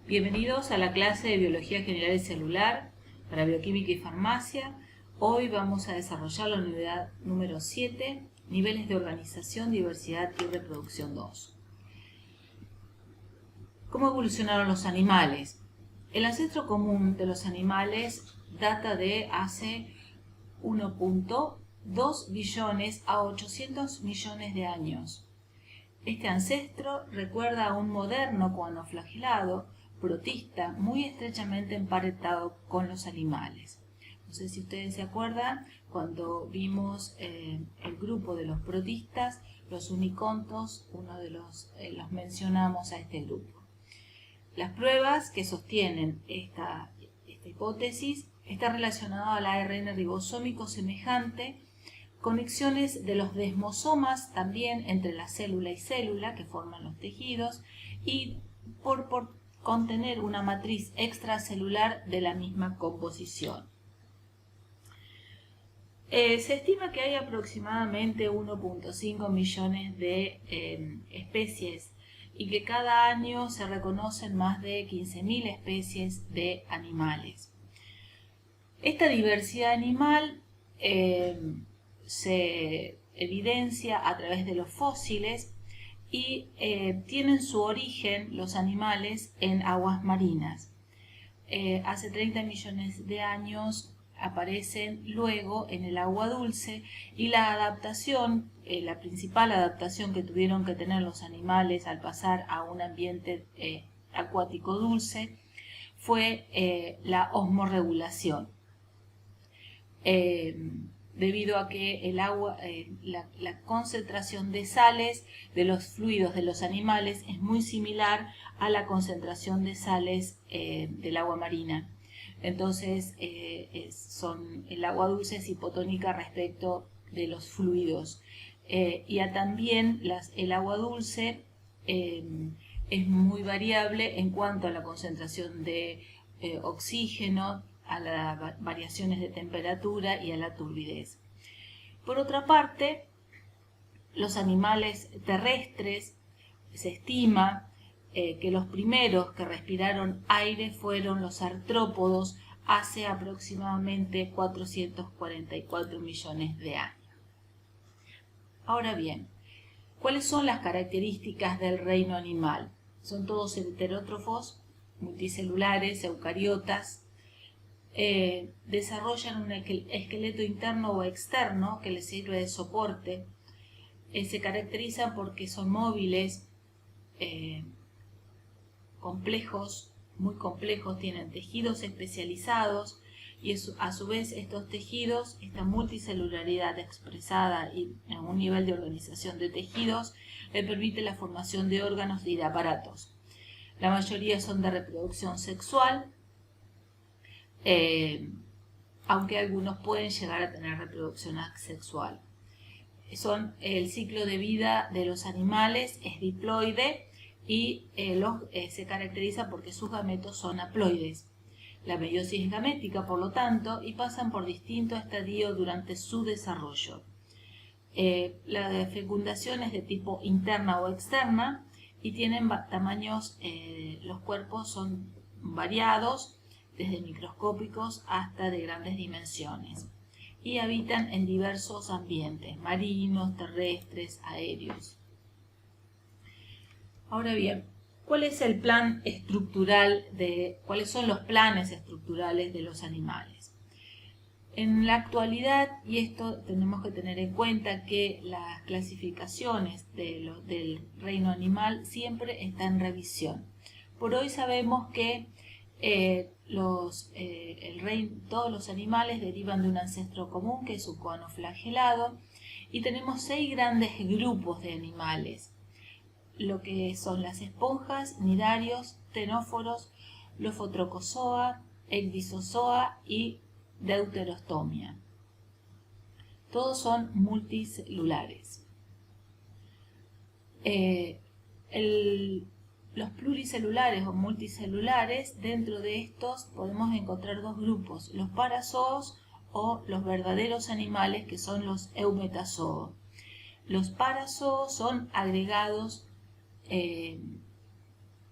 Bienvenidos a la clase de Biología General y Celular para Bioquímica y Farmacia. Hoy vamos a desarrollar la unidad número 7, Niveles de Organización, Diversidad y Reproducción 2. ¿Cómo evolucionaron los animales? El ancestro común de los animales data de hace 1.2 billones a 800 millones de años. Este ancestro recuerda a un moderno coanoflagelado protista muy estrechamente emparentado con los animales. No sé si ustedes se acuerdan cuando vimos el grupo de los protistas, los unicontos, uno de los mencionamos a este grupo. Las pruebas que sostienen esta hipótesis están relacionadas al ARN ribosómico semejante, conexiones de los desmosomas también entre la célula y célula que forman los tejidos y por contener una matriz extracelular de la misma composición. Se estima que hay aproximadamente 1.5 millones de especies y que cada año se reconocen más de 15.000 especies de animales. Esta diversidad animal se evidencia a través de los fósiles y tienen su origen los animales en aguas marinas. Hace 30 millones de años aparecen luego en el agua dulce y la adaptación, la principal adaptación que tuvieron que tener los animales al pasar a un ambiente acuático dulce fue la osmorregulación. Debido a que el agua, la concentración de sales de los fluidos de los animales es muy similar a la concentración de sales del agua marina. Entonces, el agua dulce es hipotónica respecto de los fluidos. Y también el agua dulce es muy variable en cuanto a la concentración de oxígeno, a las variaciones de temperatura y a la turbidez. Por otra parte, los animales terrestres, se estima que los primeros que respiraron aire fueron los artrópodos hace aproximadamente 444 millones de años. Ahora bien, ¿cuáles son las características del reino animal? Son todos heterótrofos, multicelulares, eucariotas. Desarrollan un esqueleto interno o externo que les sirve de soporte. Se caracterizan porque son móviles, complejos, muy complejos, tienen tejidos especializados y a su vez estos tejidos, esta multicelularidad expresada y en un nivel de organización de tejidos, le permite la formación de órganos y de aparatos. La mayoría son de reproducción sexual, aunque algunos pueden llegar a tener reproducción asexual. El ciclo de vida de los animales es diploide y se caracteriza porque sus gametos son haploides. La meiosis es gamética, por lo tanto, y pasan por distintos estadios durante su desarrollo. La fecundación es de tipo interna o externa y tienen tamaños, los cuerpos son variados, desde microscópicos hasta de grandes dimensiones, y habitan en diversos ambientes, marinos, terrestres, aéreos. Ahora bien, ¿cuáles son los planes estructurales de los animales? En la actualidad, y esto tenemos que tener en cuenta que las clasificaciones del reino animal siempre están en revisión. Por hoy sabemos que todos los animales derivan de un ancestro común que es un coanoflagelado y tenemos 6 grandes grupos de animales, lo que son las esponjas, cnidarios, ctenóforos, Lophotrochozoa, Ecdysozoa y Deuterostomia. Todos son multicelulares. Los pluricelulares o multicelulares, dentro de estos podemos encontrar dos grupos, los parazoos o los verdaderos animales, que son los eumetazoos. Los parazoos son agregados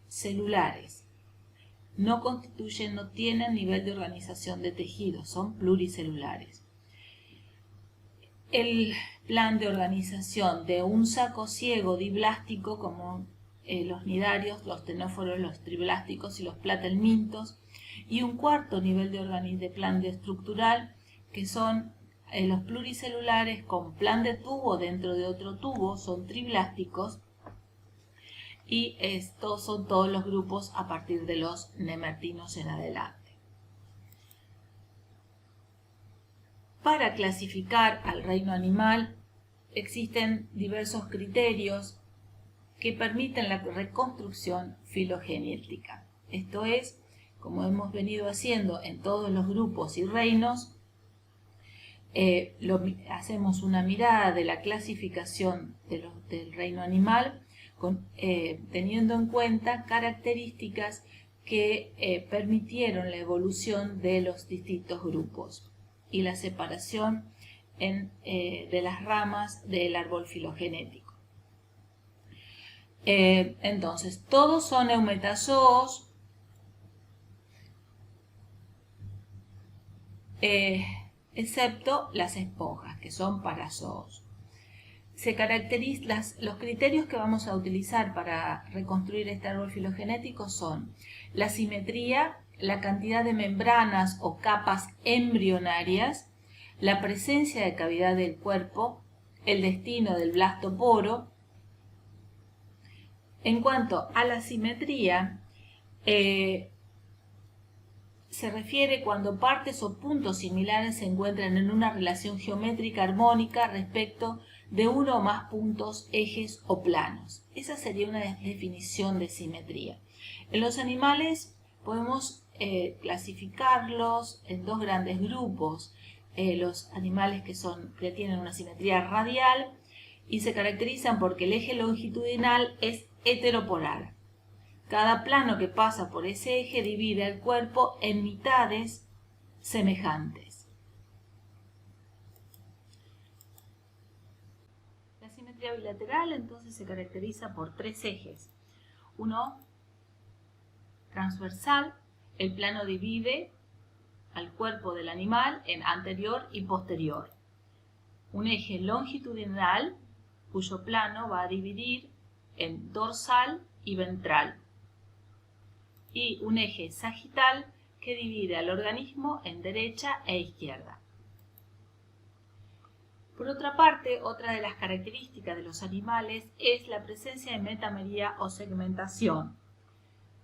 celulares no tienen nivel de organización de tejidos, son pluricelulares. El plan de organización de un saco ciego diblástico, como los nidarios, los ctenóforos, los triblásticos y los platelmintos, y un cuarto nivel de plan de estructural, que son los pluricelulares con plan de tubo dentro de otro tubo, son triblásticos, y estos son todos los grupos a partir de los nemertinos en adelante. Para clasificar al reino animal existen diversos criterios que permiten la reconstrucción filogenética. Esto es, como hemos venido haciendo en todos los grupos y reinos, hacemos una mirada de la clasificación del reino animal teniendo en cuenta características que permitieron la evolución de los distintos grupos y la separación de las ramas del árbol filogenético. Entonces, todos son eumetazoos, excepto las esponjas, que son parazoos. Los criterios que vamos a utilizar para reconstruir este árbol filogenético son la simetría, la cantidad de membranas o capas embrionarias, la presencia de cavidad del cuerpo, el destino del blastoporo. En cuanto a la simetría, se refiere cuando partes o puntos similares se encuentran en una relación geométrica armónica respecto de uno o más puntos, ejes o planos. Esa sería una definición de simetría. En los animales podemos clasificarlos en dos grandes grupos. Los animales que tienen una simetría radial y se caracterizan porque el eje longitudinal es heteropolar. Cada plano que pasa por ese eje divide el cuerpo en mitades semejantes. La simetría bilateral entonces se caracteriza por tres ejes. Uno transversal, el plano divide al cuerpo del animal en anterior y posterior. Un eje longitudinal, cuyo plano va a dividir en dorsal y ventral. Y un eje sagital que divide al organismo en derecha e izquierda. Por otra parte, otra de las características de los animales es la presencia de metamería o segmentación,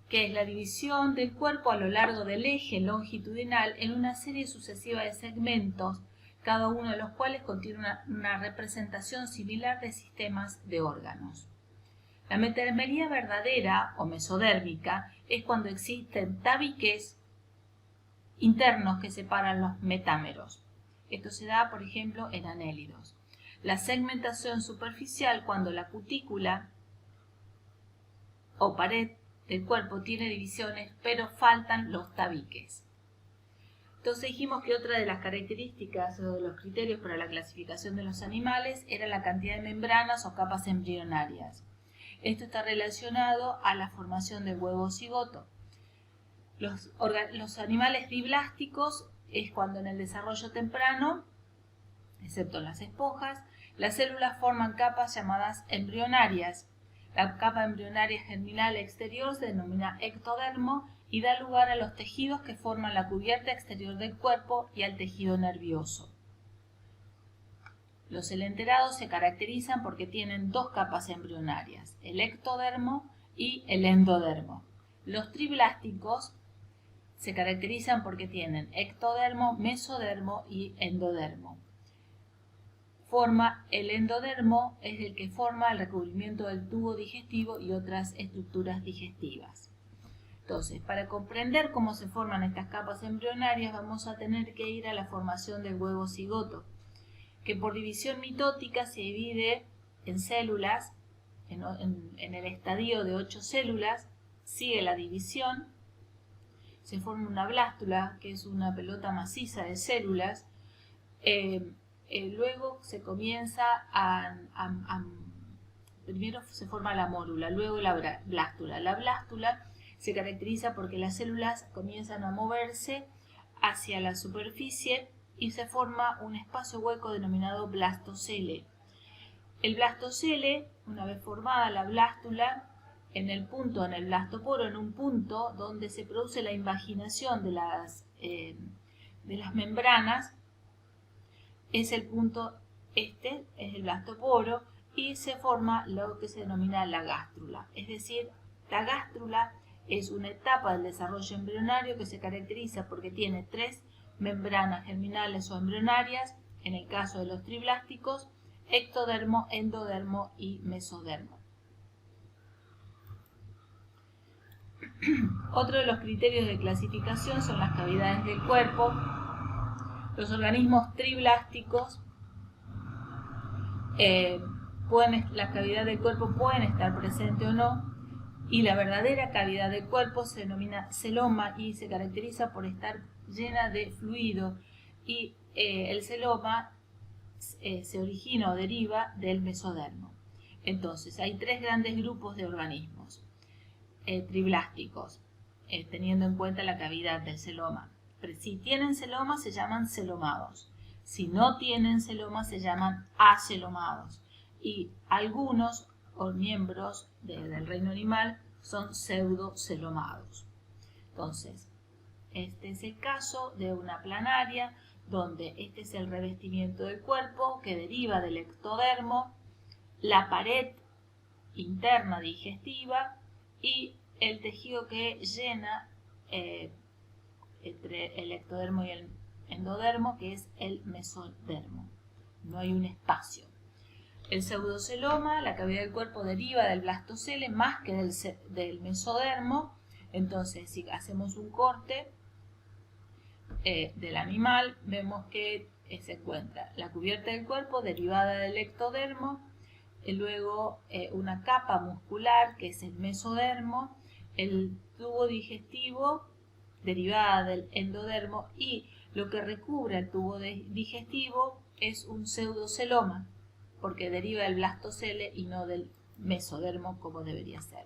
que es la división del cuerpo a lo largo del eje longitudinal en una serie sucesiva de segmentos, cada uno de los cuales contiene una representación similar de sistemas de órganos. La metamería verdadera o mesodérmica es cuando existen tabiques internos que separan los metámeros. Esto se da, por ejemplo, en anélidos. La segmentación superficial cuando la cutícula o pared del cuerpo tiene divisiones, pero faltan los tabiques. Entonces dijimos que otra de las características o de los criterios para la clasificación de los animales era la cantidad de membranas o capas embrionarias. Esto está relacionado a la formación del huevo cigoto. Los animales diblásticos es cuando en el desarrollo temprano, excepto en las esponjas, las células forman capas llamadas embrionarias. La capa embrionaria germinal exterior se denomina ectodermo y da lugar a los tejidos que forman la cubierta exterior del cuerpo y al tejido nervioso. Los elenterados se caracterizan porque tienen dos capas embrionarias, el ectodermo y el endodermo. Los triblásticos se caracterizan porque tienen ectodermo, mesodermo y endodermo. El endodermo es el que forma el recubrimiento del tubo digestivo y otras estructuras digestivas. Entonces, para comprender cómo se forman estas capas embrionarias, vamos a tener que ir a la formación del huevo cigoto, que por división mitótica se divide en células, en el estadio de 8 células, sigue la división, se forma una blástula, que es una pelota maciza de células, luego se comienza primero se forma la mórula, luego la blástula. La blástula Se caracteriza porque las células comienzan a moverse hacia la superficie y se forma un espacio hueco denominado blastocele. El blastocele, una vez formada la blástula, en el blastoporo, en un punto donde se produce la invaginación de las membranas, es el punto, es el blastoporo, y se forma lo que se denomina la gástrula. Es decir, la gástrula es una etapa del desarrollo embrionario que se caracteriza porque tiene 3 membranas germinales o embrionarias, en el caso de los triblásticos, ectodermo, endodermo y mesodermo. Otro de los criterios de clasificación son las cavidades del cuerpo. Los organismos triblásticos, la cavidad del cuerpo pueden estar presente o no, y la verdadera cavidad del cuerpo se denomina celoma y se caracteriza por estar llena de fluido, y el celoma se origina o deriva del mesodermo. Entonces, hay 3 grandes grupos de organismos triblásticos, teniendo en cuenta la cavidad del celoma. Pero si tienen celoma se llaman celomados. Si no tienen celoma se llaman acelomados. Y algunos miembros del reino animal son pseudocelomados. Entonces, este es el caso de una planaria, donde este es el revestimiento del cuerpo que deriva del ectodermo, la pared interna digestiva y el tejido que llena entre el ectodermo y el endodermo, que es el mesodermo. No hay un espacio. El pseudoceloma, la cavidad del cuerpo, deriva del blastocele más que del mesodermo. Entonces, si hacemos un corte del animal, vemos que se encuentra la cubierta del cuerpo derivada del ectodermo, luego una capa muscular que es el mesodermo, el tubo digestivo derivada del endodermo, y lo que recubre el tubo digestivo es un pseudoceloma, porque deriva del blastocele y no del mesodermo como debería ser.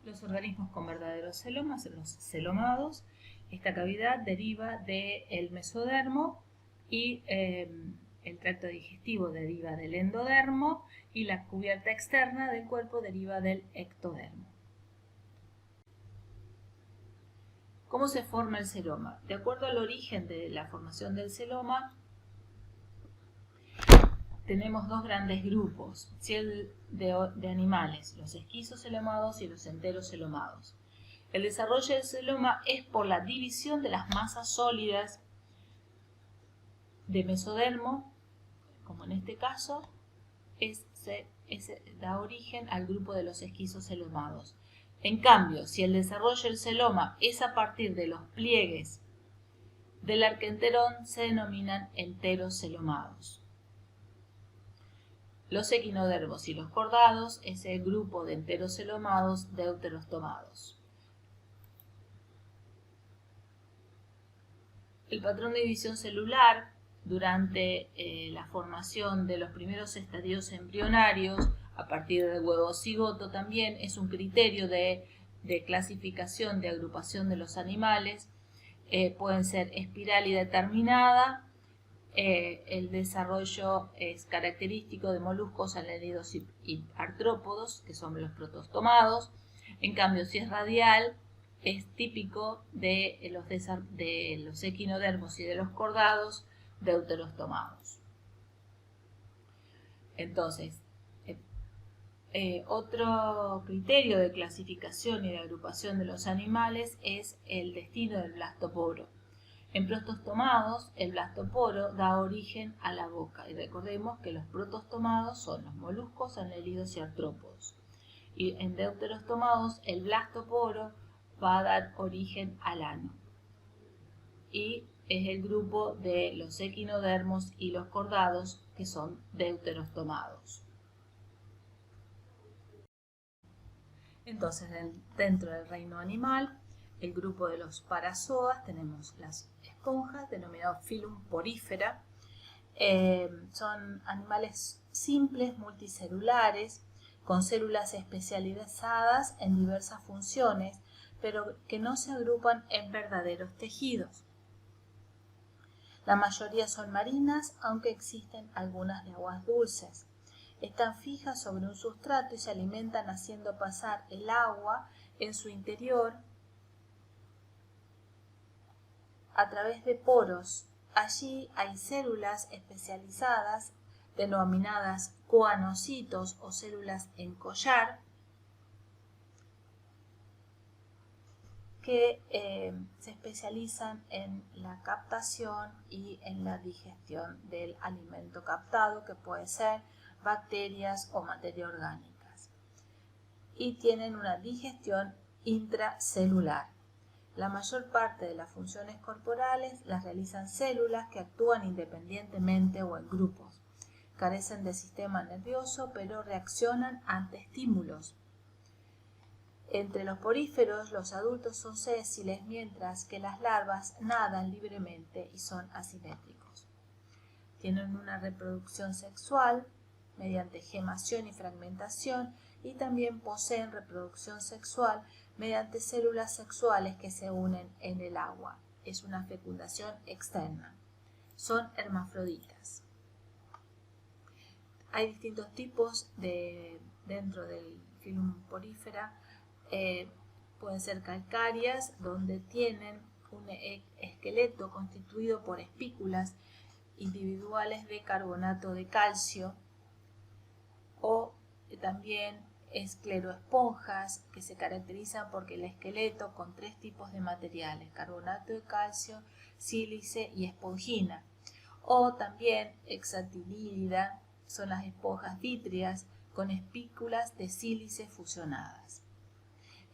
Los organismos con verdaderos celomas son los celomados. Esta cavidad deriva del mesodermo y el tracto digestivo deriva del endodermo y la cubierta externa del cuerpo deriva del ectodermo. ¿Cómo se forma el celoma? De acuerdo al origen de la formación del celoma, tenemos 2 grandes grupos de animales, los esquizocelomados y los enterocelomados. El desarrollo del celoma es por la división de las masas sólidas de mesodermo, como en este caso, da origen al grupo de los esquizocelomados. En cambio, si el desarrollo del celoma es a partir de los pliegues del arquenterón, se denominan enterocelomados. Los equinodermos y los cordados es el grupo de enterocelomados deuterostomados. El patrón de división celular durante la formación de los primeros estadios embrionarios, a partir del huevo cigoto, también es un criterio de clasificación, de agrupación de los animales. Pueden ser espiral y determinada. El desarrollo es característico de moluscos, anélidos y artrópodos, que son los protostomados. En cambio, si es radial, es típico de los equinodermos y de los cordados deuterostomados. Entonces, otro criterio de clasificación y de agrupación de los animales es el destino del blastoporo. En protostomados, el blastoporo da origen a la boca, y recordemos que los protostomados son los moluscos, anélidos y artrópodos. Y en deuterostomados, el blastoporo va a dar origen al ano. Y es el grupo de los equinodermos y los cordados, que son deuterostomados. Entonces, dentro del reino animal, el grupo de los parazoas, tenemos las esponjas, denominado Phylum Porifera. Son animales simples, multicelulares, con células especializadas en diversas funciones, pero que no se agrupan en verdaderos tejidos. La mayoría son marinas, aunque existen algunas de aguas dulces. Están fijas sobre un sustrato y se alimentan haciendo pasar el agua en su interior a través de poros. Allí hay células especializadas, denominadas coanocitos o células en collar, que se especializan en la captación y en la digestión del alimento captado, que puede ser bacterias o materia orgánicas, y tienen una digestión intracelular. La mayor parte de las funciones corporales las realizan células que actúan independientemente o en grupos. Carecen de sistema nervioso, pero reaccionan ante estímulos. Entre los poríferos, los adultos son sésiles, mientras que las larvas nadan libremente y son asimétricos. Tienen una reproducción sexual mediante gemación y fragmentación, y también poseen reproducción sexual mediante células sexuales que se unen en el agua. Es una fecundación externa. Son hermafroditas. Hay distintos tipos dentro del filum porífera. Pueden ser calcáreas, donde tienen un esqueleto constituido por espículas individuales de carbonato de calcio, o también escleroesponjas, que se caracterizan porque el esqueleto con tres tipos de materiales: carbonato de calcio, sílice y esponjina. O también hexatilírida, son las esponjas vítreas con espículas de sílice fusionadas.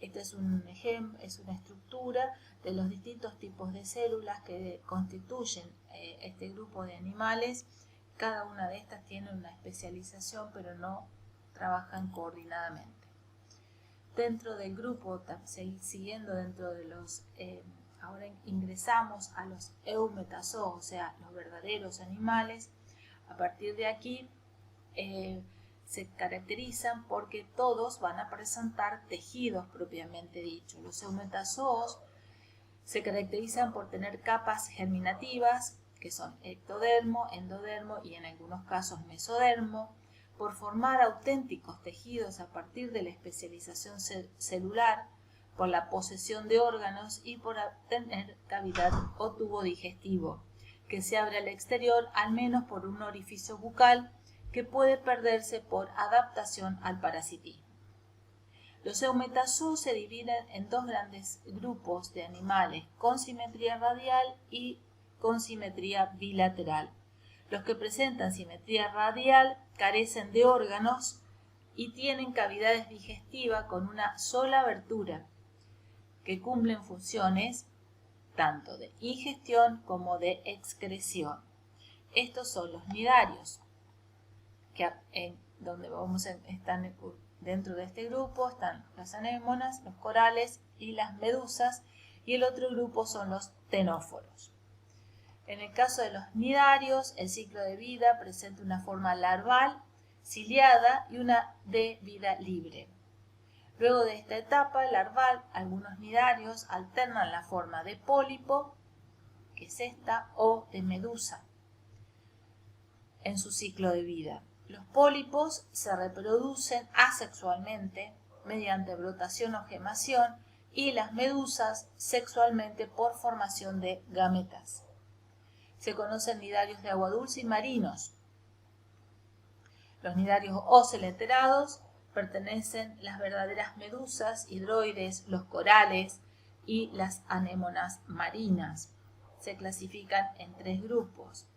Este es un ejemplo, es una estructura de los distintos tipos de células que constituyen este grupo de animales. Cada una de estas tiene una especialización, pero no trabajan coordinadamente. Dentro del grupo, siguiendo dentro de los, ahora ingresamos a los eumetazoos, o sea, los verdaderos animales. A partir de aquí se caracterizan porque todos van a presentar tejidos propiamente dicho. Los eumetazoos se caracterizan por tener capas germinativas, que son ectodermo, endodermo y en algunos casos mesodermo, por formar auténticos tejidos a partir de la especialización celular, por la posesión de órganos y por tener cavidad o tubo digestivo, que se abre al exterior al menos por un orificio bucal, que puede perderse por adaptación al parasitismo. Los eumetazoos se dividen en dos grandes grupos de animales, con simetría radial y con simetría bilateral. Los que presentan simetría radial carecen de órganos y tienen cavidades digestivas con una sola abertura, que cumplen funciones tanto de ingestión como de excreción. Estos son los nidarios, que están dentro de este grupo están las anémonas, los corales y las medusas, y el otro grupo son los ctenóforos. En el caso de los nidarios, el ciclo de vida presenta una forma larval, ciliada y una de vida libre. Luego de esta etapa larval, algunos nidarios alternan la forma de pólipo, que es esta, o de medusa en su ciclo de vida. Los pólipos se reproducen asexualmente mediante brotación o gemación, y las medusas sexualmente por formación de gametas. Se conocen nidarios de agua dulce y marinos. Los nidarios ocelenterados pertenecen las verdaderas medusas, hidroides, los corales y las anémonas marinas. Se clasifican en tres grupos.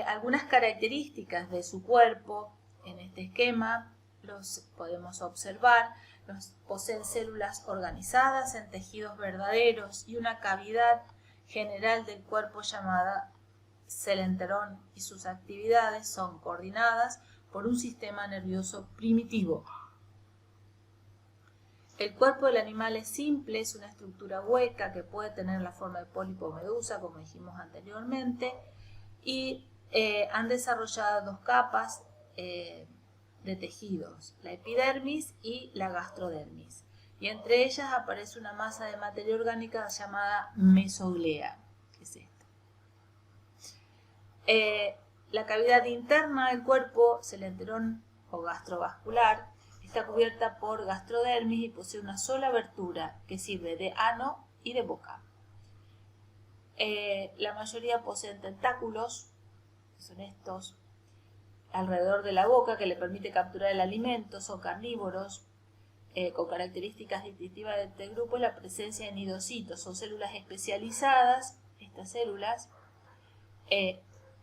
Algunas características de su cuerpo en este esquema los podemos observar. Poseen células organizadas en tejidos verdaderos y una cavidad general del cuerpo llamada celenterón, y sus actividades son coordinadas por un sistema nervioso primitivo. El cuerpo del animal es simple, es una estructura hueca que puede tener la forma de pólipo o medusa, como dijimos anteriormente, y han desarrollado dos capas de tejidos, la epidermis y la gastrodermis. Y entre ellas aparece una masa de materia orgánica llamada mesoglea, que es esta. La cavidad interna del cuerpo, es el enterón o gastrovascular, está cubierta por gastrodermis y posee una sola abertura que sirve de ano y de boca. La mayoría poseen tentáculos, que son estos, alrededor de la boca, que le permite capturar el alimento. Son carnívoros, con características distintivas de este grupo es la presencia de nidocitos. Son células especializadas, estas células,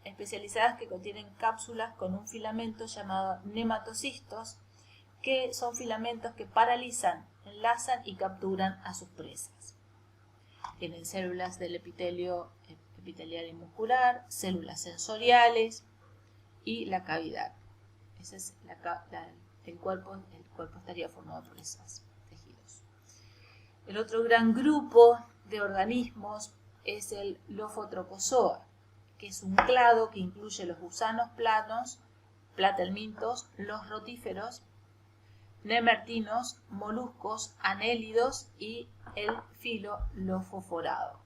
especializadas que contienen cápsulas con un filamento llamado nematocistos, que son filamentos que paralizan, enlazan y capturan a sus presas. Tienen células del epitelio epitelial y muscular, células sensoriales y la cavidad. Ese es el cuerpo estaría formado por esos tejidos. El otro gran grupo de organismos es el Lophotropozoa, que es un clado que incluye los gusanos planos, platelmintos, los rotíferos, nemertinos, moluscos, anélidos y el filo Lophophorado,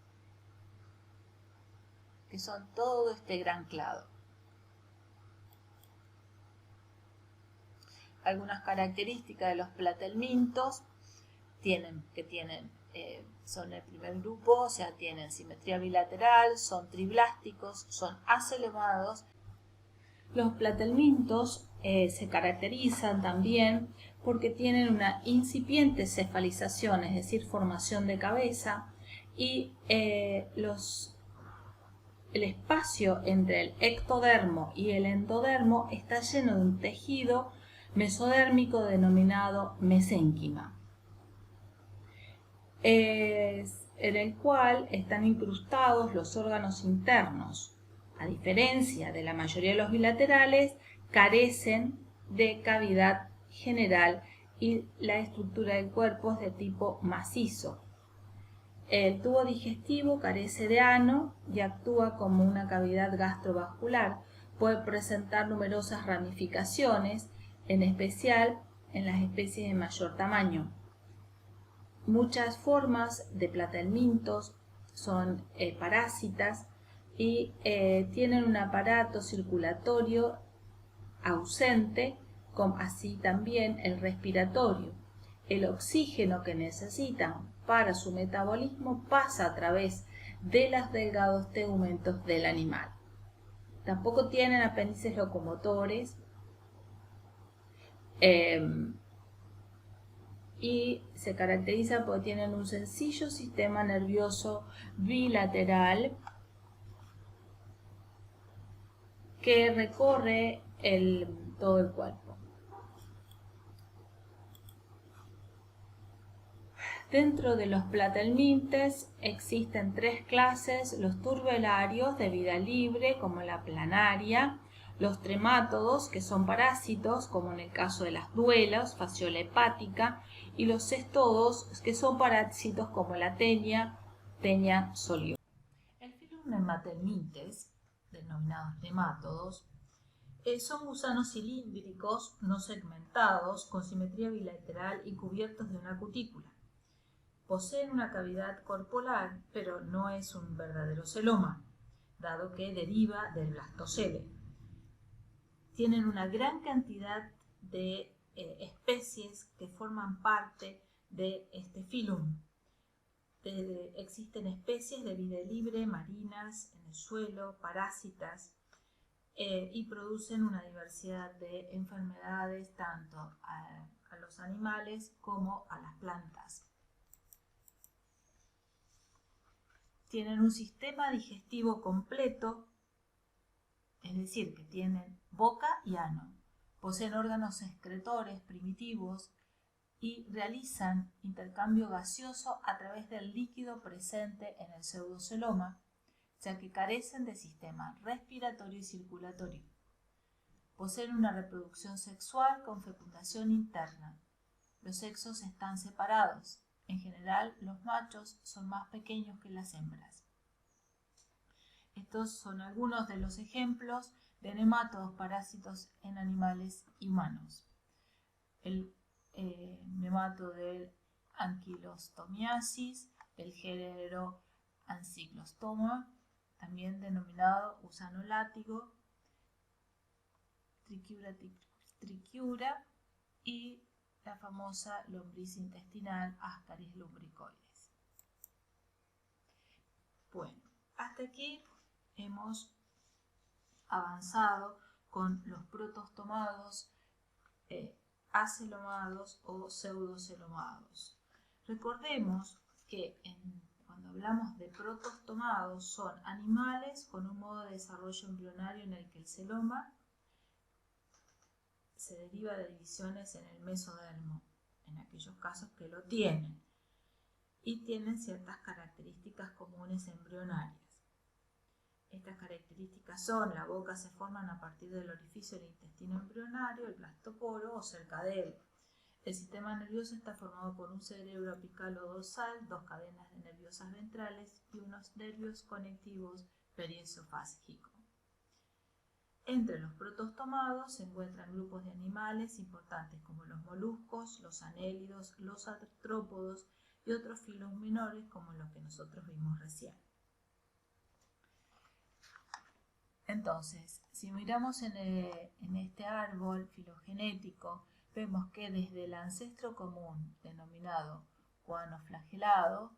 que son todo este gran clado. Algunas características de los platelmintos son el primer grupo, o sea, tienen simetría bilateral, son triblásticos, son acelemados. Los platelmintos se caracterizan también porque tienen una incipiente cefalización, es decir, formación de cabeza, y el espacio entre el ectodermo y el endodermo está lleno de un tejido mesodérmico denominado mesénquima, en el cual están incrustados los órganos internos. A diferencia de la mayoría de los bilaterales, carecen de cavidad general y la estructura del cuerpo es de tipo macizo. El tubo digestivo carece de ano y actúa como una cavidad gastrovascular. Puede presentar numerosas ramificaciones, en especial en las especies de mayor tamaño. Muchas formas de platelmintos son parásitas y tienen un aparato circulatorio ausente, como así también el respiratorio. El oxígeno que necesitan para su metabolismo pasa a través de los delgados tegumentos del animal. Tampoco tienen apéndices locomotores y se caracterizan porque tienen un sencillo sistema nervioso bilateral que recorre todo el cuerpo. Dentro de los platelmintes existen tres clases: los turbellarios de vida libre, como la planaria, los tremátodos, que son parásitos, como en el caso de las duelas, fasciola hepática, y los cestodos, que son parásitos, como la tenia solio. El filum Nematelmintes, denominados nemátodos, son gusanos cilíndricos, no segmentados, con simetría bilateral y cubiertos de una cutícula. Poseen una cavidad corporal, pero no es un verdadero celoma, dado que deriva del blastocele. Tienen una gran cantidad de especies que forman parte de este filum. Existen especies de vida libre, marinas, en el suelo, parásitas, y producen una diversidad de enfermedades tanto a los animales como a las plantas. Tienen un sistema digestivo completo, es decir, que tienen boca y ano. Poseen órganos excretores primitivos y realizan intercambio gaseoso a través del líquido presente en el pseudoceloma, ya que carecen de sistema respiratorio y circulatorio. Poseen una reproducción sexual con fecundación interna. Los sexos están separados. En general, los machos son más pequeños que las hembras. Estos son algunos de los ejemplos de nemátodos parásitos en animales y humanos. El nemátodo del Ankylostomiasis, del género Ancylostoma, también denominado gusano látigo, Trichiura y la famosa lombriz intestinal Ascaris lumbricoides. Bueno, hasta aquí hemos avanzado con los protostomados acelomados o pseudocelomados. Recordemos que cuando hablamos de protostomados son animales con un modo de desarrollo embrionario en el que el celoma se deriva de divisiones en el mesodermo, en aquellos casos que lo tienen, y tienen ciertas características comunes embrionarias. Estas características son: la boca se forman a partir del orificio del intestino embrionario, el blastoporo o cerca de él. El sistema nervioso está formado por un cerebro apical o dorsal, dos cadenas nerviosas ventrales y unos nervios conectivos periesofágicos. Entre los protostomados se encuentran grupos de animales importantes como los moluscos, los anélidos, los artrópodos y otros filos menores como los que nosotros vimos recién. Entonces, si miramos en este árbol filogenético, vemos que desde el ancestro común, denominado guanoflagelado,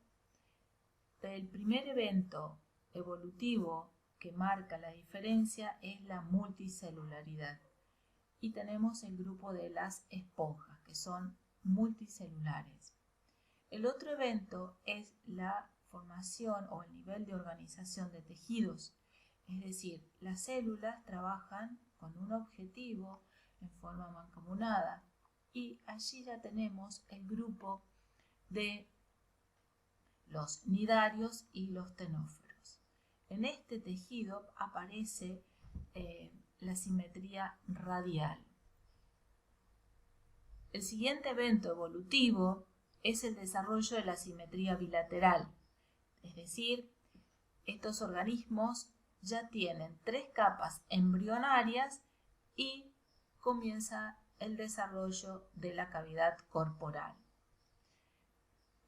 el primer evento evolutivo que marca la diferencia es la multicelularidad. Y tenemos el grupo de las esponjas, que son multicelulares. El otro evento es la formación o el nivel de organización de tejidos. Es decir, las células trabajan con un objetivo en forma mancomunada y allí ya tenemos el grupo de los nidarios y los ctenóferos. En este tejido aparece la simetría radial. El siguiente evento evolutivo es el desarrollo de la simetría bilateral, es decir, estos organismos ya tienen 3 capas embrionarias y comienza el desarrollo de la cavidad corporal.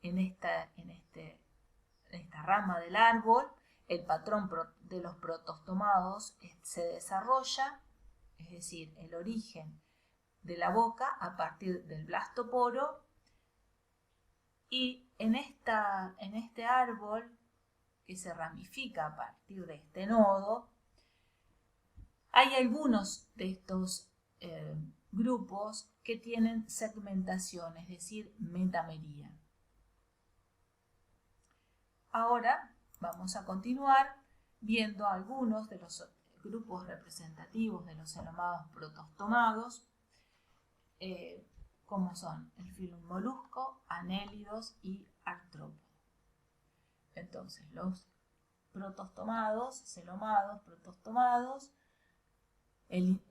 En esta rama del árbol, el patrón de los protostomados se desarrolla, es decir, el origen de la boca a partir del blastoporo, y en este árbol que se ramifica a partir de este nodo, hay algunos de estos grupos que tienen segmentación, es decir, metamería. Ahora vamos a continuar viendo algunos de los grupos representativos de los celomados protostomados, como son el filo molusco, anélidos y artrópodos. Entonces, los protostomados, celomados, protostomados, el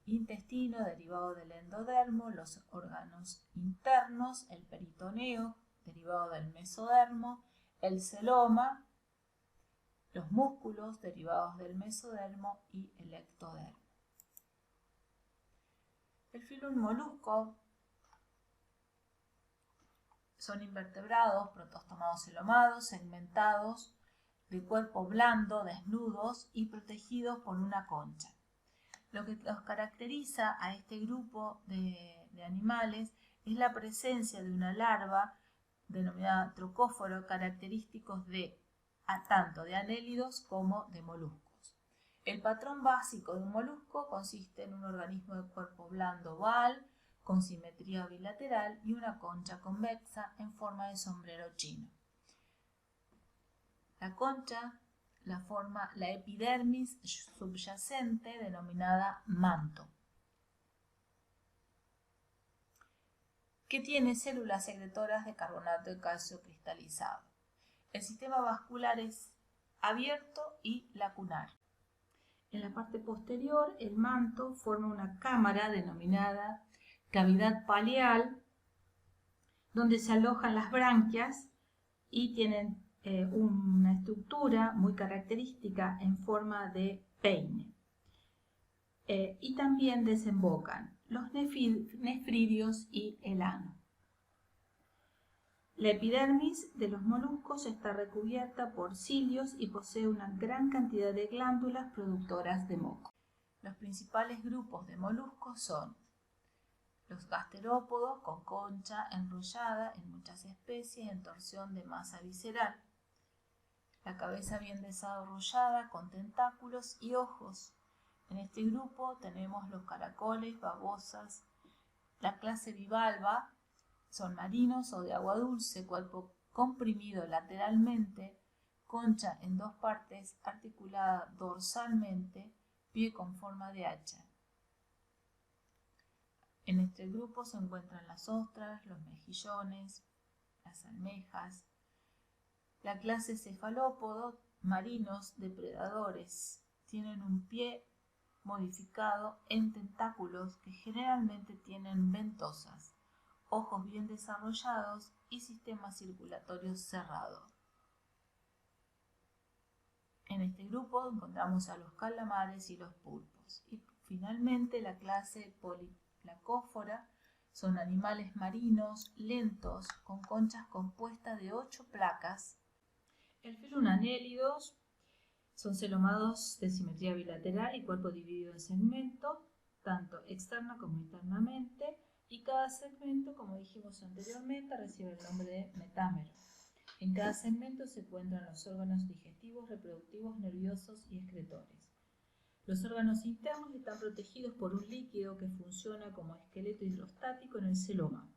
intestino derivado del endodermo, los órganos internos, el peritoneo derivado del mesodermo, el celoma, los músculos derivados del mesodermo y el ectodermo. El filo molusco son invertebrados, protostomados celomados, segmentados, de cuerpo blando, desnudos y protegidos por una concha. Lo que los caracteriza a este grupo de animales es la presencia de una larva denominada trocóforo, característicos tanto de anélidos como de moluscos. El patrón básico de un molusco consiste en un organismo de cuerpo blando oval, con simetría bilateral y una concha convexa en forma de sombrero chino. La concha la forma la epidermis subyacente denominada manto, que tiene células secretoras de carbonato de calcio cristalizado. El sistema vascular es abierto y lacunar. En la parte posterior, el manto forma una cámara denominada cavidad paleal, donde se alojan las branquias y tienen una estructura muy característica en forma de peine. y también desembocan los nefridios y el ano. La epidermis de los moluscos está recubierta por cilios y posee una gran cantidad de glándulas productoras de moco. Los principales grupos de moluscos son los gasterópodos con concha enrollada en muchas especies en torsión de masa visceral, la cabeza bien desarrollada con tentáculos y ojos. En este grupo tenemos los caracoles, babosas, la clase bivalva, son marinos o de agua dulce, cuerpo comprimido lateralmente, concha en dos partes articulada dorsalmente, pie con forma de hacha. En este grupo se encuentran las ostras, los mejillones, las almejas. La clase cefalópodo, marinos depredadores, tienen un pie modificado en tentáculos que generalmente tienen ventosas, ojos bien desarrollados y sistema circulatorio cerrado. En este grupo encontramos a los calamares y los pulpos. Y finalmente la clase Polyplacófora son animales marinos lentos con conchas compuestas de 8 placas. El Phyllum Annelidos son celomados de simetría bilateral y cuerpo dividido en segmentos, tanto externa como internamente, y cada segmento, como dijimos anteriormente, recibe el nombre de metámero. En cada segmento se encuentran los órganos digestivos, reproductivos, nerviosos y excretores. Los órganos internos están protegidos por un líquido que funciona como esqueleto hidrostático en el celoma.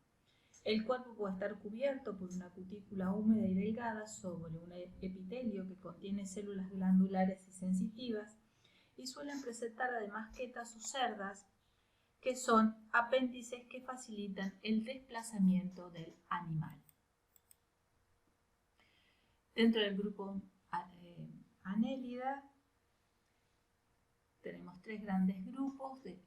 El cuerpo puede estar cubierto por una cutícula húmeda y delgada sobre un epitelio que contiene células glandulares y sensitivas y suelen presentar además quetas o cerdas, que son apéndices que facilitan el desplazamiento del animal. Dentro del grupo Annelida tenemos 3 grandes grupos de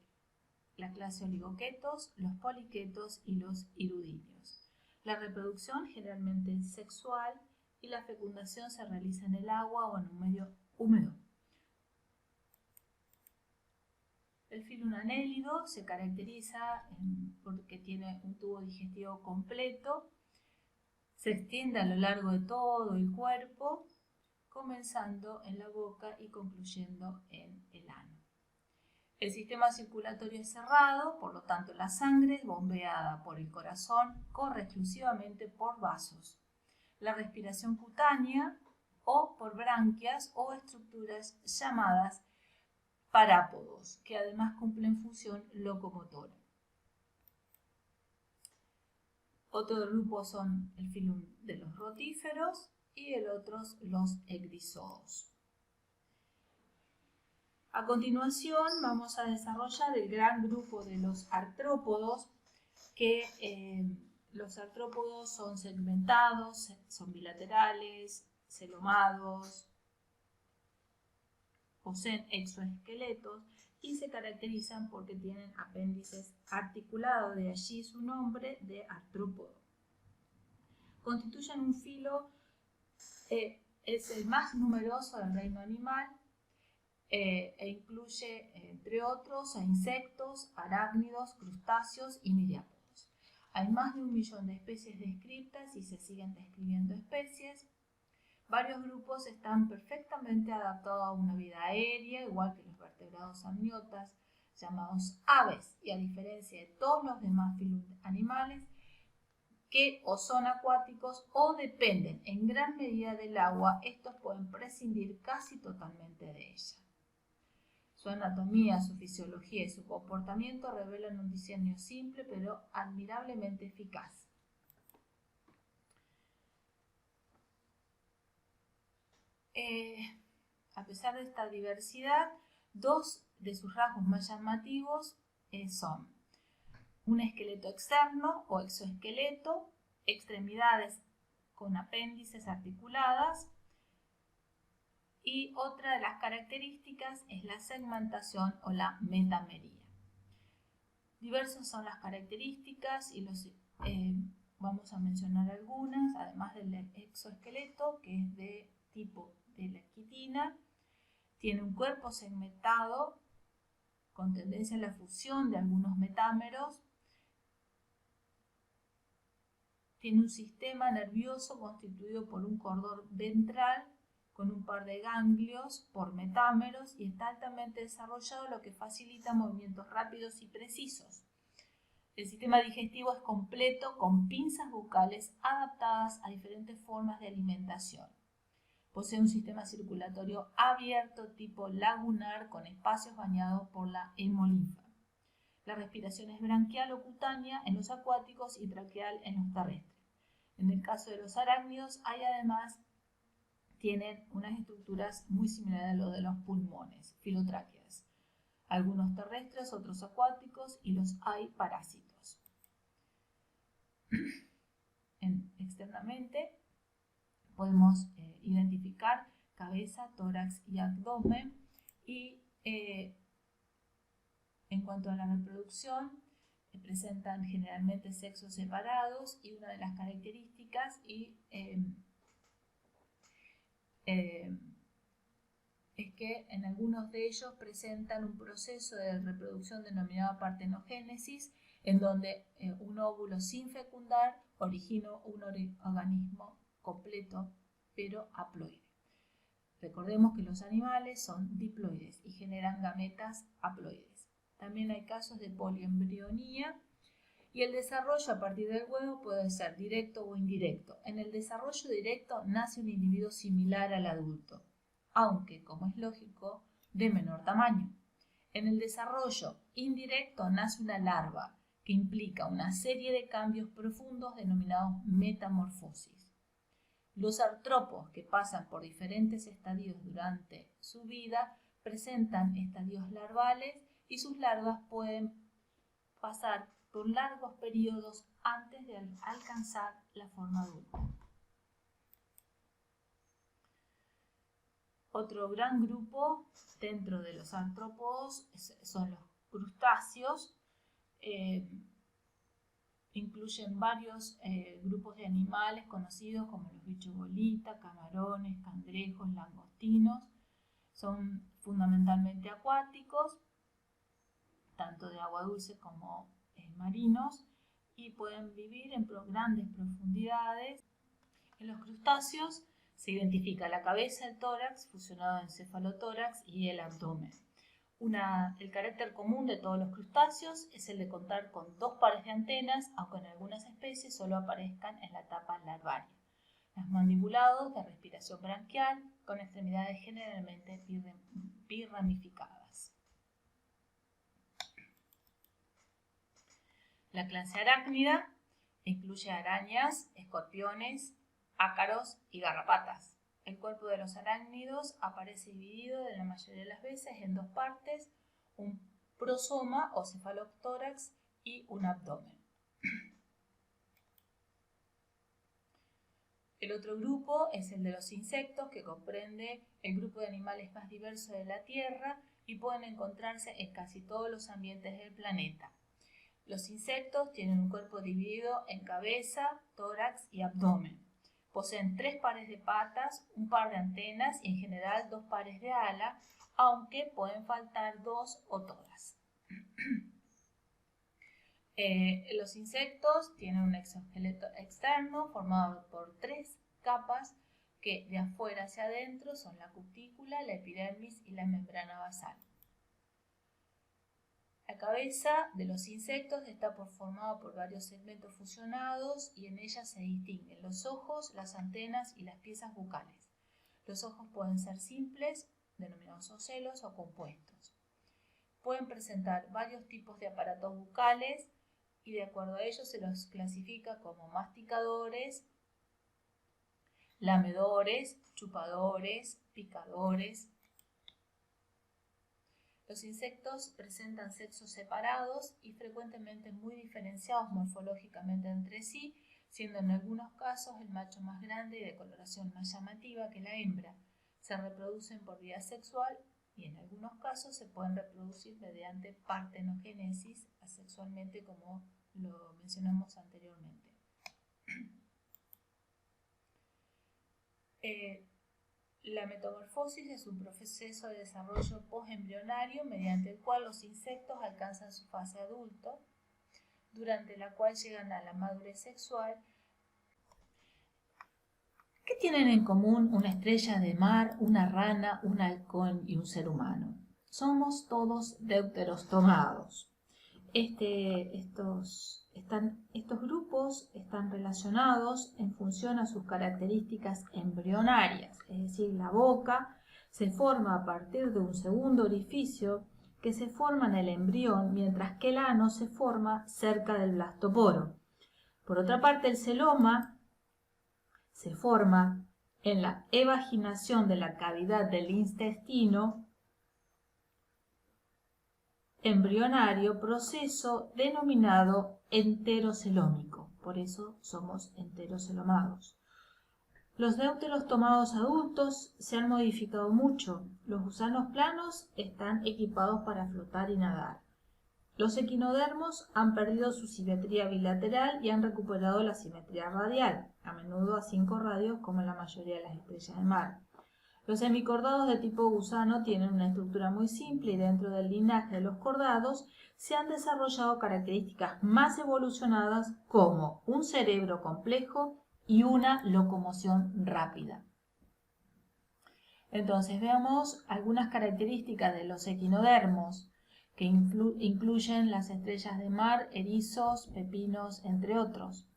la clase oligoquetos, los poliquetos y los hirudíneos. La reproducción generalmente es sexual y la fecundación se realiza en el agua o en un medio húmedo. El Phyllum Annelido se caracteriza porque tiene un tubo digestivo completo, se extiende a lo largo de todo el cuerpo, comenzando en la boca y concluyendo en el ano. El sistema circulatorio es cerrado, por lo tanto la sangre bombeada por el corazón corre exclusivamente por vasos. La respiración cutánea o por branquias o estructuras llamadas parápodos, que además cumplen función locomotora. Otro grupo son el Phyllum de los rotíferos y el otro los ecdyzoos. A continuación vamos a desarrollar el gran grupo de los artrópodos, que los artrópodos son segmentados, son bilaterales, celomados, poseen exoesqueletos y se caracterizan porque tienen apéndices articulados, de allí su nombre de artrópodo. Constituyen un filo, es el más numeroso del reino animal, e incluye, entre otros, a insectos, arácnidos, crustáceos y miriápodos. Hay más de 1 millón de especies descritas y se siguen describiendo especies. Varios grupos están perfectamente adaptados a una vida aérea, igual que los vertebrados amniotas, llamados aves, y a diferencia de todos los demás animales, que o son acuáticos o dependen en gran medida del agua, estos pueden prescindir casi totalmente de ella. Su anatomía, su fisiología y su comportamiento revelan un diseño simple pero admirablemente eficaz. A pesar de esta diversidad, 2 de sus rasgos más llamativos son un esqueleto externo o exoesqueleto, extremidades con apéndices articuladas, y otra de las características es la segmentación o la metamería. Diversas son las características y vamos a mencionar algunas, además del exoesqueleto, que es de tipo de la quitina. Tiene un cuerpo segmentado con tendencia a la fusión de algunos metámeros. Tiene un sistema nervioso constituido por un cordón ventral con un par de ganglios por metámeros y está altamente desarrollado, lo que facilita movimientos rápidos y precisos. El sistema digestivo es completo con pinzas bucales adaptadas a diferentes formas de alimentación. Posee un sistema circulatorio abierto tipo lagunar con espacios bañados por la hemolinfa. La respiración es branquial o cutánea en los acuáticos y traqueal en los terrestres. En el caso de los arácnidos, tienen unas estructuras muy similares a lo de los pulmones, filotráqueas. Algunos terrestres, otros acuáticos y los hay parásitos. Externamente podemos identificar cabeza, tórax y abdomen y en cuanto a la reproducción, presentan generalmente sexos separados y una de las características es que en algunos de ellos presentan un proceso de reproducción denominado partenogénesis, en donde un óvulo sin fecundar origina un organismo completo pero haploide. Recordemos que los animales son diploides y generan gametas haploides. También hay casos de poliembrionía y el desarrollo a partir del huevo puede ser directo o indirecto. En el desarrollo directo nace un individuo similar al adulto, aunque, como es lógico, de menor tamaño. En el desarrollo indirecto nace una larva que implica una serie de cambios profundos denominados metamorfosis. Los artrópodos que pasan por diferentes estadios durante su vida presentan estadios larvales y sus larvas pueden pasar por largos periodos antes de alcanzar la forma adulta. Otro gran grupo dentro de los artrópodos son los crustáceos. Incluyen varios grupos de animales conocidos como los bichos bolita, camarones, cangrejos, langostinos. Son fundamentalmente acuáticos, tanto de agua dulce como marinos, y pueden vivir en grandes profundidades. En los crustáceos se identifica la cabeza, el tórax, fusionado en cefalotórax, y el abdomen. El carácter común de todos los crustáceos es el de contar con dos pares de antenas, aunque en algunas especies solo aparezcan en la etapa larvaria. Los mandibulados de respiración branquial, con extremidades generalmente birramificadas. La clase arácnida incluye arañas, escorpiones, ácaros y garrapatas. El cuerpo de los arácnidos aparece dividido en la mayoría de las veces en dos partes, un prosoma o cefalotórax y un abdomen. El otro grupo es el de los insectos, que comprende el grupo de animales más diverso de la Tierra y pueden encontrarse en casi todos los ambientes del planeta. Los insectos tienen un cuerpo dividido en cabeza, tórax y abdomen. Poseen 3 pares de patas, un par de antenas y en general 2 pares de ala, aunque pueden faltar 2 o todas. Los insectos tienen un exoesqueleto externo formado por 3 capas que de afuera hacia adentro son la cutícula, la epidermis y la membrana basal. La cabeza de los insectos está formada por varios segmentos fusionados y en ella se distinguen los ojos, las antenas y las piezas bucales. Los ojos pueden ser simples, denominados ocelos, o compuestos. Pueden presentar varios tipos de aparatos bucales y de acuerdo a ellos se los clasifica como masticadores, lamedores, chupadores, picadores. Los insectos presentan sexos separados y frecuentemente muy diferenciados morfológicamente entre sí, siendo en algunos casos el macho más grande y de coloración más llamativa que la hembra. Se reproducen por vía sexual y en algunos casos se pueden reproducir mediante partenogénesis asexualmente, como lo mencionamos anteriormente. La metamorfosis es un proceso de desarrollo postembrionario mediante el cual los insectos alcanzan su fase adulto, durante la cual llegan a la madurez sexual. ¿Qué tienen en común una estrella de mar, una rana, un halcón y un ser humano? Somos todos deuterostomados. Estos grupos están relacionados en función a sus características embrionarias, es decir, la boca se forma a partir de un segundo orificio que se forma en el embrión, mientras que el ano se forma cerca del blastoporo. Por otra parte, el celoma se forma en la evaginación de la cavidad del intestino embrionario, proceso denominado enterocelómico. Por eso somos enterocelomados. Los deuterostomados adultos se han modificado mucho. Los gusanos planos están equipados para flotar y nadar. Los equinodermos han perdido su simetría bilateral y han recuperado la simetría radial, a menudo a 5 radios como en la mayoría de las estrellas de mar. Los hemicordados de tipo gusano tienen una estructura muy simple y dentro del linaje de los cordados se han desarrollado características más evolucionadas como un cerebro complejo y una locomoción rápida. Entonces veamos algunas características de los equinodermos que incluyen las estrellas de mar, erizos, pepinos, entre otros.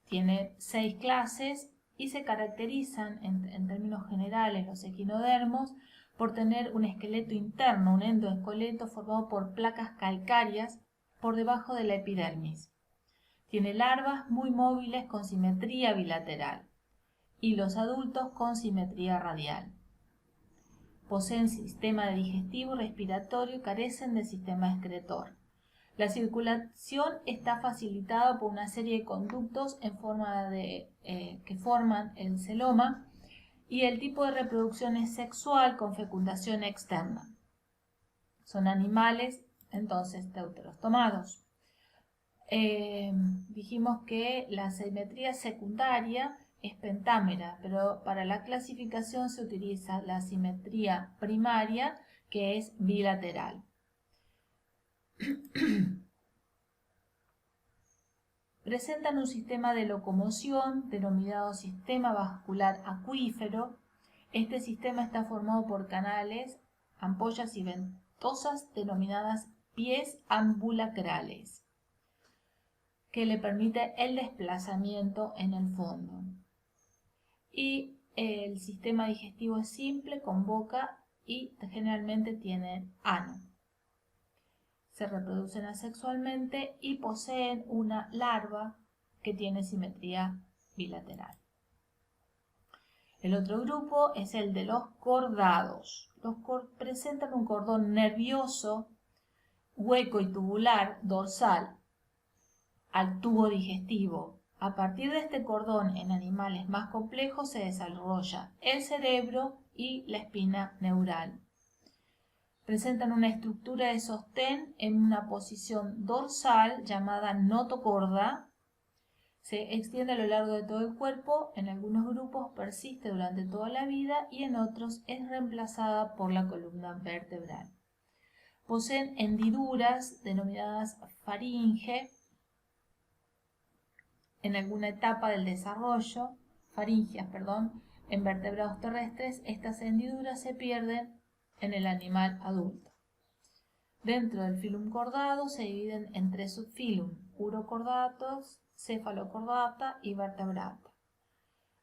Tiene 6 clases y se caracterizan en términos generales los equinodermos por tener un esqueleto interno, un endoesqueleto formado por placas calcáreas por debajo de la epidermis. Tiene larvas muy móviles con simetría bilateral y los adultos con simetría radial. Poseen sistema digestivo y respiratorio y carecen de sistema excretor. La circulación está facilitada por una serie de conductos en forma que forman el celoma y el tipo de reproducción es sexual con fecundación externa. Son animales, entonces, deuterostomados. Dijimos que la simetría secundaria es pentámera, pero para la clasificación se utiliza la simetría primaria, que es bilateral. Presentan un sistema de locomoción denominado sistema vascular acuífero. Este sistema está formado por canales, ampollas y ventosas denominadas pies ambulacrales, que le permite el desplazamiento en el fondo. Y el sistema digestivo es simple, con boca y generalmente tiene ano. Se reproducen asexualmente y poseen una larva que tiene simetría bilateral. El otro grupo es el de los cordados. Presentan un cordón nervioso, hueco y tubular dorsal al tubo digestivo. A partir de este cordón en animales más complejos se desarrolla el cerebro y la espina neural. Presentan una estructura de sostén en una posición dorsal llamada notocorda. Se extiende a lo largo de todo el cuerpo, en algunos grupos persiste durante toda la vida y en otros es reemplazada por la columna vertebral. Poseen hendiduras denominadas faringe en alguna etapa del desarrollo, en vertebrados terrestres. Estas hendiduras se pierden en el animal adulto. Dentro del filum cordado se dividen en 3 subfilum: urocordatos, cefalocordata y vertebrata.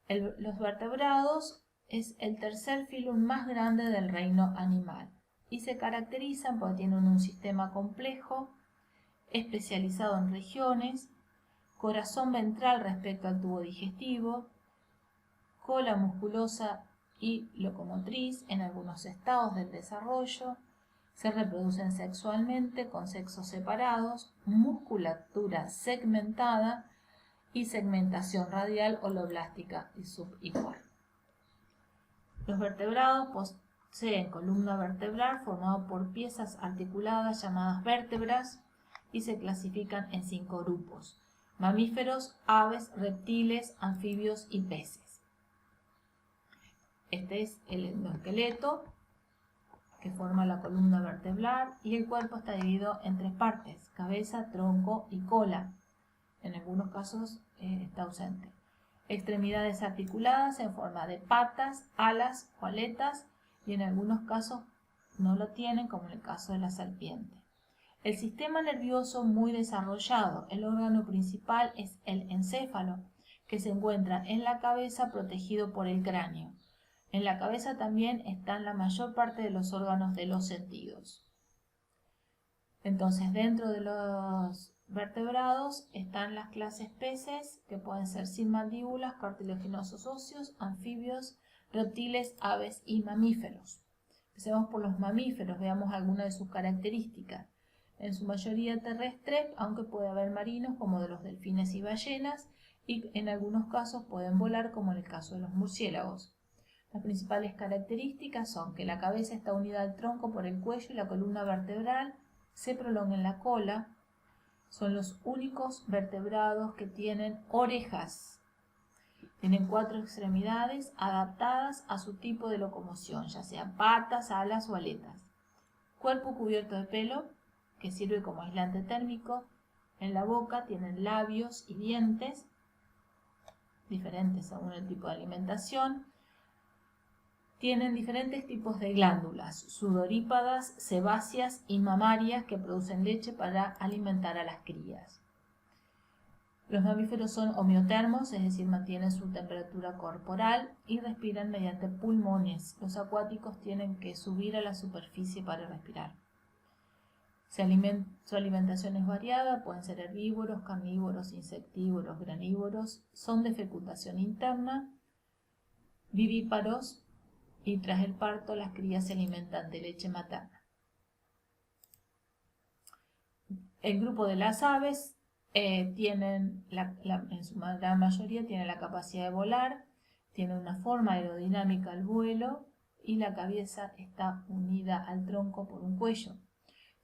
Los vertebrados es el tercer filum más grande del reino animal y se caracterizan porque tienen un sistema complejo, especializado en regiones, corazón ventral respecto al tubo digestivo, cola musculosa y locomotriz en algunos estados del desarrollo. Se reproducen sexualmente con sexos separados, musculatura segmentada y segmentación radial, holoblástica y subigual. Los vertebrados poseen columna vertebral formada por piezas articuladas llamadas vértebras y se clasifican en 5 grupos: mamíferos, aves, reptiles, anfibios y peces. Este es el endoesqueleto que forma la columna vertebral y el cuerpo está dividido en tres partes: cabeza, tronco y cola. En algunos casos está ausente. Extremidades articuladas en forma de patas, alas o aletas, y en algunos casos no lo tienen, como en el caso de la serpiente. El sistema nervioso muy desarrollado. El órgano principal es el encéfalo, que se encuentra en la cabeza protegido por el cráneo. En la cabeza también están la mayor parte de los órganos de los sentidos. Entonces, dentro de los vertebrados están las clases peces, que pueden ser sin mandíbulas, cartilaginosos óseos, anfibios, reptiles, aves y mamíferos. Empecemos por los mamíferos, veamos algunas de sus características. En su mayoría terrestres, aunque puede haber marinos como de los delfines y ballenas, y en algunos casos pueden volar, como en el caso de los murciélagos. Las principales características son que la cabeza está unida al tronco por el cuello y la columna vertebral se prolonga en la cola. Son los únicos vertebrados que tienen orejas. Tienen 4 extremidades adaptadas a su tipo de locomoción, ya sea patas, alas o aletas. Cuerpo cubierto de pelo, que sirve como aislante térmico. En la boca tienen labios y dientes, diferentes según el tipo de alimentación. Tienen diferentes tipos de glándulas, sudorípadas, sebáceas y mamarias, que producen leche para alimentar a las crías. Los mamíferos son homeotermos, es decir, mantienen su temperatura corporal y respiran mediante pulmones. Los acuáticos tienen que subir a la superficie para respirar. Su alimentación es variada, pueden ser herbívoros, carnívoros, insectívoros, granívoros, son de fecundación interna, vivíparos, y tras el parto las crías se alimentan de leche materna. El grupo de las aves tienen, en su gran mayoría, tienen la capacidad de volar, tienen una forma aerodinámica al vuelo y la cabeza está unida al tronco por un cuello.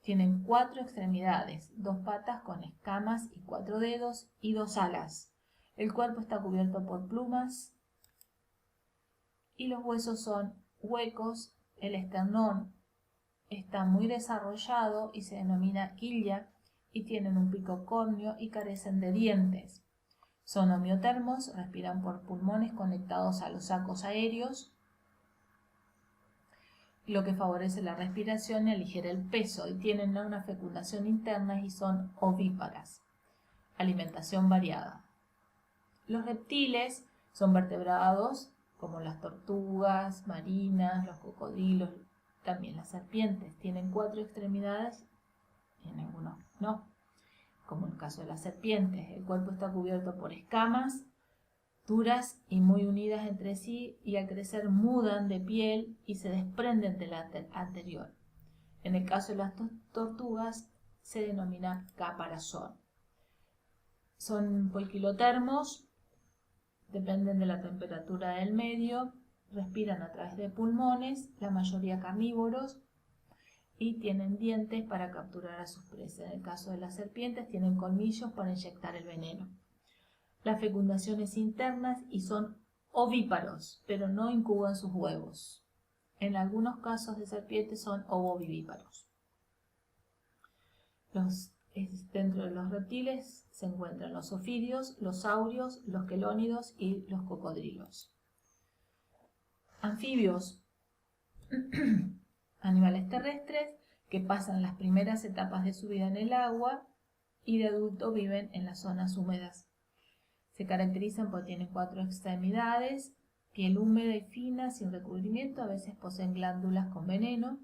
Tienen 4 extremidades, 2 patas con escamas y 4 dedos y 2 alas. El cuerpo está cubierto por plumas y los huesos son huecos. El esternón está muy desarrollado y se denomina quilla y tienen un pico córneo y carecen de dientes. Son homeotermos, respiran por pulmones conectados a los sacos aéreos, lo que favorece la respiración y aligera el peso, y tienen una fecundación interna y son ovíparas. Alimentación variada. Los reptiles son vertebrados como las tortugas marinas, los cocodrilos, también las serpientes. Tienen 4 extremidades, en algunos no, como en el caso de las serpientes. El cuerpo está cubierto por escamas duras y muy unidas entre sí, y al crecer mudan de piel y se desprenden de la anterior. En el caso de las tortugas se denomina caparazón. Son poiquilotermos, dependen de la temperatura del medio, respiran a través de pulmones, la mayoría carnívoros, y tienen dientes para capturar a sus presas. En el caso de las serpientes tienen colmillos para inyectar el veneno. La fecundación es interna y son ovíparos, pero no incuban sus huevos. En algunos casos de serpientes son ovovivíparos. Dentro de los reptiles se encuentran los ofidios, los saurios, los quelónidos y los cocodrilos. Anfibios, animales terrestres que pasan las primeras etapas de su vida en el agua y de adulto viven en las zonas húmedas. Se caracterizan porque tienen 4 extremidades, piel húmeda y fina, sin recubrimiento, a veces poseen glándulas con veneno.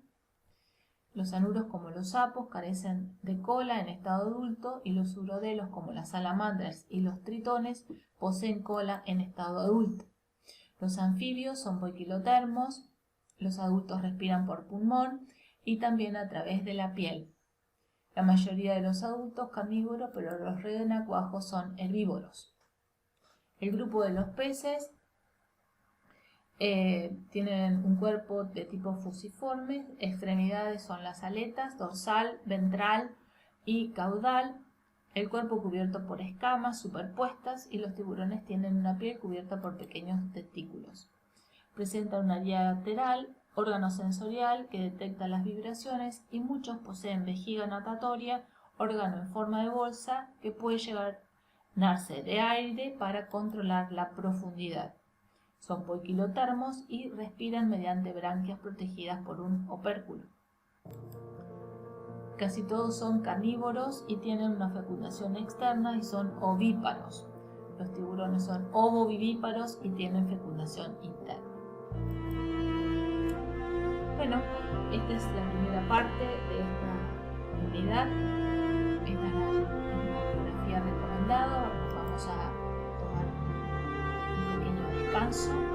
Los anuros, como los sapos, carecen de cola en estado adulto, y los urodelos, como las salamandras y los tritones, poseen cola en estado adulto. Los anfibios son poiquilotermos, los adultos respiran por pulmón y también a través de la piel. La mayoría de los adultos carnívoros, pero los renacuajos son herbívoros. El grupo de los peces tienen un cuerpo de tipo fusiforme, extremidades son las aletas, dorsal, ventral y caudal, el cuerpo cubierto por escamas superpuestas, y los tiburones tienen una piel cubierta por pequeños testículos. Presentan una guía lateral, órgano sensorial que detecta las vibraciones y muchos poseen vejiga natatoria, órgano en forma de bolsa que puede llenarse de aire para controlar la profundidad. Son poiquilotermos y respiran mediante branquias protegidas por un opérculo. Casi todos son carnívoros y tienen una fecundación externa y son ovíparos. Los tiburones son ovovivíparos y tienen fecundación interna. Bueno, esta es la primera parte de esta unidad. Esta es la bibliografía recomendada. Vamos a tomar un pequeño descanso.